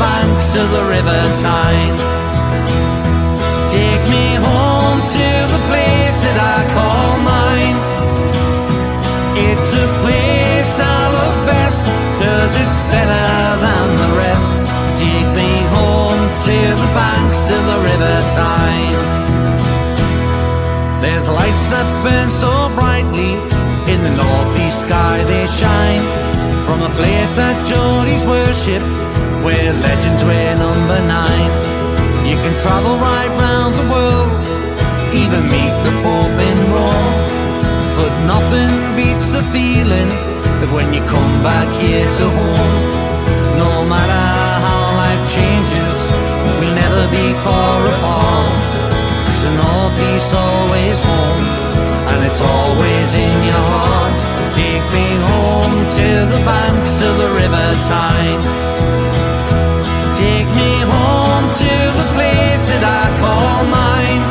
banks of the River Tyne. Take me home to the place that I call mine. It's a place I love best, 'cause it's better than the rest. Take me home to the banks of the River Tyne. There's lights that burn so brightly, in the northeast sky they shine. From the place that Geordies worship, where legends wear number 9. You can travel right round the world, even meet the Pope in Rome. But nothing beats the feeling of when you come back here to home. No matter how life changes, we'll never be far apart. The northeast always home, and it's always in your heart. Take me home to the banks of the River Tyne. Take me home to the place that I call mine.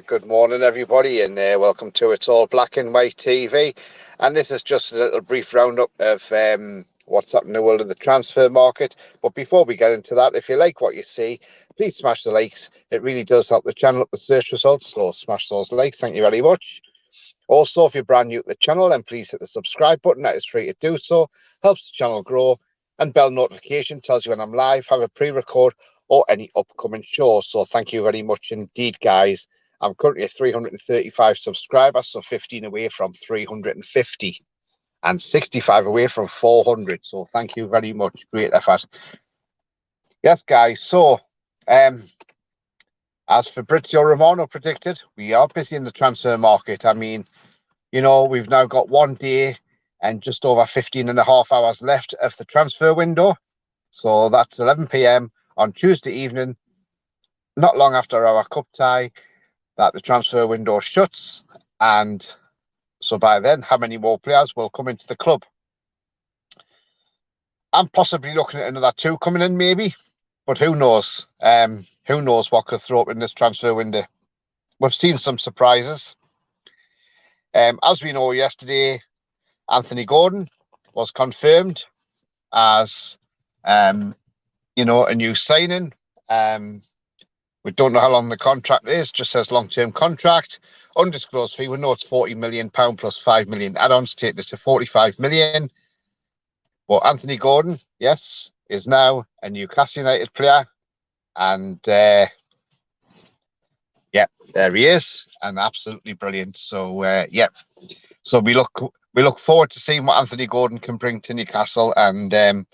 Good morning everybody, and welcome to It's All Black and White TV. And this is just a little brief roundup of what's happening in the world of the transfer market. But before we get into that, if you like what you see, please smash the likes. It really does help the channel up the search results, so smash those likes. Thank you very much. Also, if you're brand new to the channel, then please hit the subscribe button. That is free to do so, helps the channel grow. And bell notification tells you when I'm live, have a pre-record, or any upcoming shows. So thank you very much indeed, guys. I'm currently at 335 subscribers, so 15 away from 350 and 65 away from 400. So thank you very much. Great effort. Yes, guys. So as Fabrizio Romano predicted, we are busy in the transfer market. I mean, you know, we've now got 1 day and just over 15 and a half hours left of the transfer window. So that's 11 p.m. on Tuesday evening, not long after our cup tie, that the transfer window shuts. And so by then, how many more players will come into the club? I'm possibly looking at another 2 coming in, maybe, but who knows? Who knows what could throw up in this transfer window? We've seen some surprises. As we know, yesterday, Anthony Gordon was confirmed as, you know, a new signing. We don't know how long the contract is, just says long-term contract, undisclosed fee. We know it's £40 million plus 5 million add-ons, taking it to 45 million. But Anthony Gordon, yes, is now a Newcastle United player. And yeah, there he is, and absolutely brilliant. So yeah, so we look forward to seeing what Anthony Gordon can bring to Newcastle, and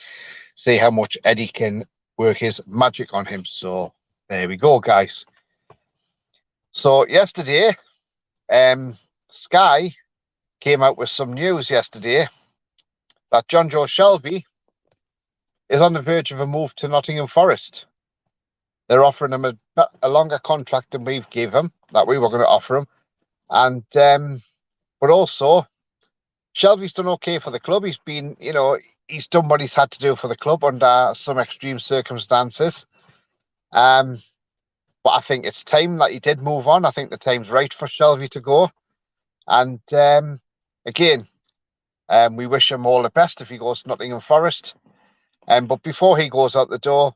see how much Eddie can work his magic on him. So there we go, guys. So yesterday, Sky came out with some news yesterday that John Joe Shelby is on the verge of a move to Nottingham Forest. They're offering him a longer contract than we've gave him, that we were going to offer him. And but also, Shelby's done okay for the club. He's been, you know, he's done what he's had to do for the club under some extreme circumstances. But I think it's time that he did move on. I think the time's right for Shelby to go. And again, we wish him all the best if he goes to Nottingham Forest. But before he goes out the door,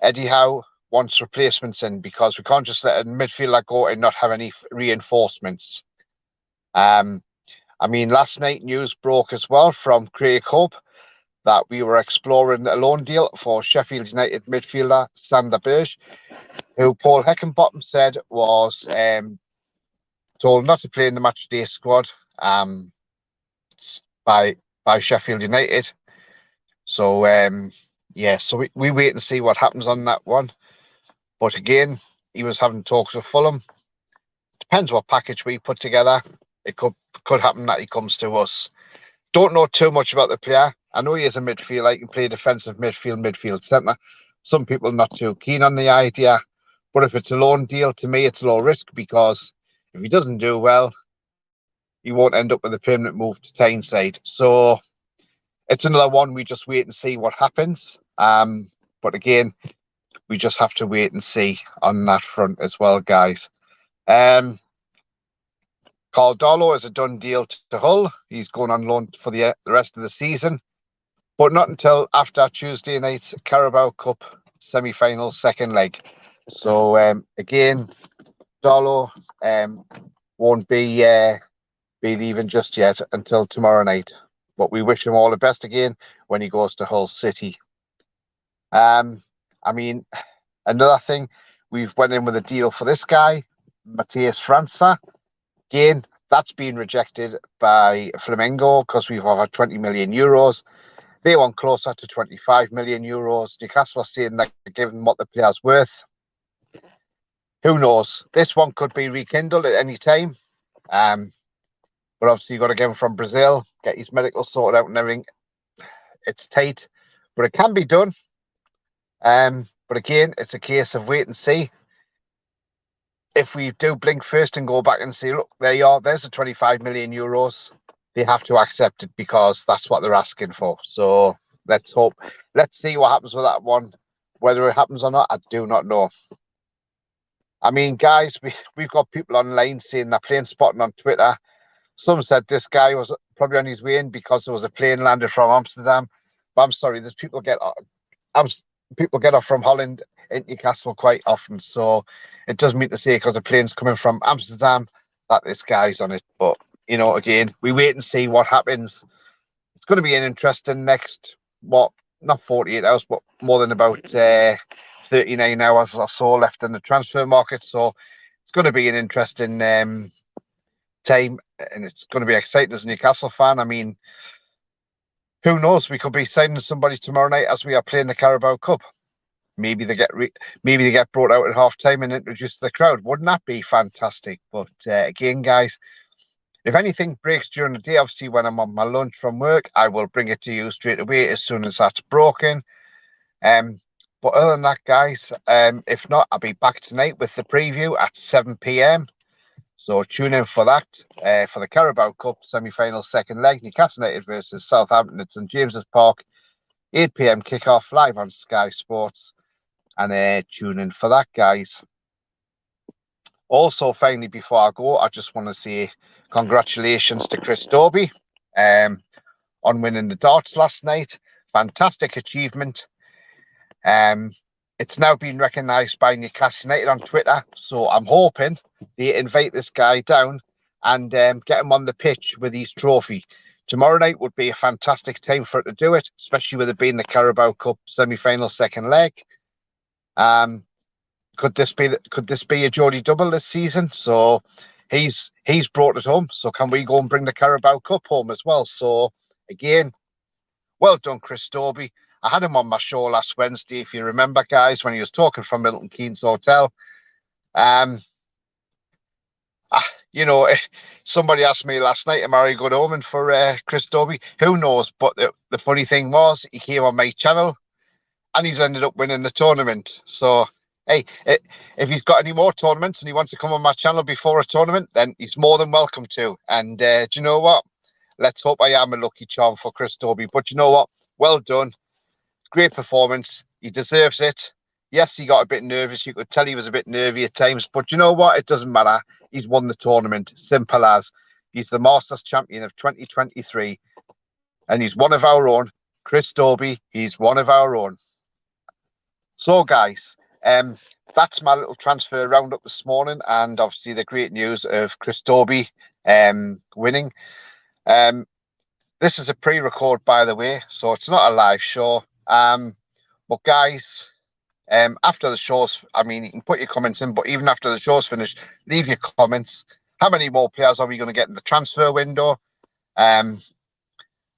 Eddie Howe wants replacements in, because we can't just let a midfielder go and not have any reinforcements. I mean, last night news broke as well from Craig Hope that we were exploring a loan deal for Sheffield United midfielder Sander Berge, who Paul Heckenbottom said was told not to play in the matchday squad by Sheffield United. So yeah, so we wait and see what happens on that one. But again, he was having talks with Fulham. Depends what package we put together. It could happen that he comes to us. Don't know too much about the player. I know he is a midfielder. He can play defensive midfield centre. Some people not too keen on the idea. But if it's a loan deal, to me, it's low risk, because if he doesn't do well, he won't end up with a permanent move to Tyneside. So it's another one. We just wait and see what happens. But again, we just have to wait and see on that front as well, guys. Caldolo is a done deal to Hull. He's going on loan for the rest of the season, but not until after Tuesday night's Carabao Cup semi-final second leg. So again, Dolo won't be leaving just yet until tomorrow night. But we wish him all the best again when he goes to Hull City. I mean, another thing, we've went in with a deal for this guy, Matthias França. Again, that's been rejected by Flamengo because we've offered 20 million euros. They want closer to 25 million euros. Newcastle are saying they're giving what the player's worth. Who knows? This one could be rekindled at any time. But obviously, you've got to get him from Brazil, get his medical sorted out and everything. It's tight, but it can be done. But again, it's a case of wait and see. If we do blink first and go back and say, look, there you are, there's the 25 million euros, they have to accept it because that's what they're asking for. So let's hope. Let's see what happens with that one. Whether it happens or not, I do not know. I mean, guys, we've got people online saying they're plane spotting on Twitter. Some said this guy was probably on his way in because there was a plane landed from Amsterdam. But I'm sorry, there's people get off from Holland in Newcastle quite often. So it doesn't mean to say because the plane's coming from Amsterdam that this guy's on it. But, you know, again, we wait and see what happens. It's going to be an interesting next, not 48 hours, but more than about 39 hours or so left in the transfer market. So it's going to be an interesting time, and it's going to be exciting as a Newcastle fan. I mean, who knows? We could be signing somebody tomorrow night as we are playing the Carabao Cup. Maybe they get brought out at half time and introduced to the crowd. Wouldn't that be fantastic? But again, guys, if anything breaks during the day, obviously when I'm on my lunch from work, I will bring it to you straight away as soon as that's broken. But other than that, guys, if not, I'll be back tonight with the preview at 7 p.m. So tune in for that, for the Carabao Cup semi-final second leg, Newcastle United versus Southampton at St James's Park, 8 p.m. kickoff live on Sky Sports, and tune in for that, guys. Also, finally, before I go, I just want to say congratulations to Chris Dobey on winning the darts last night. Fantastic achievement. It's now been recognised by Newcastle United on Twitter, so I'm hoping they invite this guy down and get him on the pitch with his trophy. Tomorrow night would be a fantastic time for it to do it, especially with it being the Carabao Cup semi-final second leg. Could this be a Geordie double this season? So he's brought it home. So can we go and bring the Carabao Cup home as well? So again, well done, Chris Dobey. I had him on my show last Wednesday, if you remember, guys, when he was talking from Milton Keynes Hotel. You know, somebody asked me last night, am I a good omen for Chris Dobey? Who knows? But the funny thing was, he came on my channel and he's ended up winning the tournament. So, hey, if he's got any more tournaments and he wants to come on my channel before a tournament, then he's more than welcome to. And do you know what? Let's hope I am a lucky charm for Chris Dobey. But you know what? Well done. Great performance. He deserves it. Yes, he got a bit nervous. You could tell he was a bit nervy at times. But you know what? It doesn't matter. He's won the tournament. Simple as. He's the Masters champion of 2023. And he's one of our own. Chris Dobey, he's one of our own. So, guys, that's my little transfer roundup this morning. And obviously the great news of Chris Dobey winning. This is a pre-record, by the way. So it's not a live show. But guys, after the show's, I mean, you can put your comments in, but even after the show's finished, leave your comments. How many more players are we going to get in the transfer window? And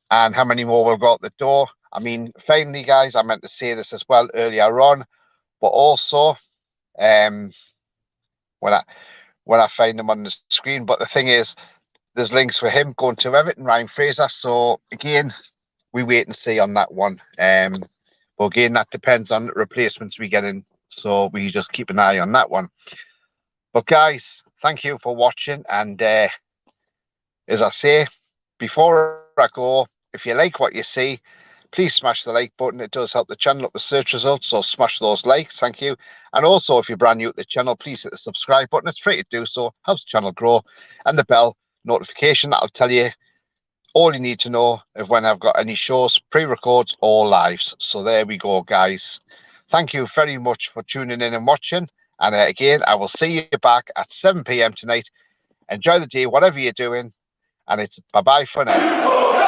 how many more will go out the door? I mean, finally, guys, I meant to say this as well earlier on, but also when I find them on the screen. But the thing is, there's links for him going to Everton, Ryan Fraser. So again, we wait and see on that one. But again, that depends on the replacements we get in. So we just keep an eye on that one. But guys, thank you for watching. And as I say, before I go, if you like what you see, please smash the like button. It does help the channel up with search results, so smash those likes. Thank you. And also, if you're brand new to the channel, please hit the subscribe button. It's free to do so, helps the channel grow. And the bell notification, that'll tell you all you need to know of when I've got any shows, pre-records or lives. So there we go, guys. Thank you very much for tuning in and watching. And again, I will see you back at 7 p.m. tonight. Enjoy the day, whatever you're doing. And it's bye-bye for now.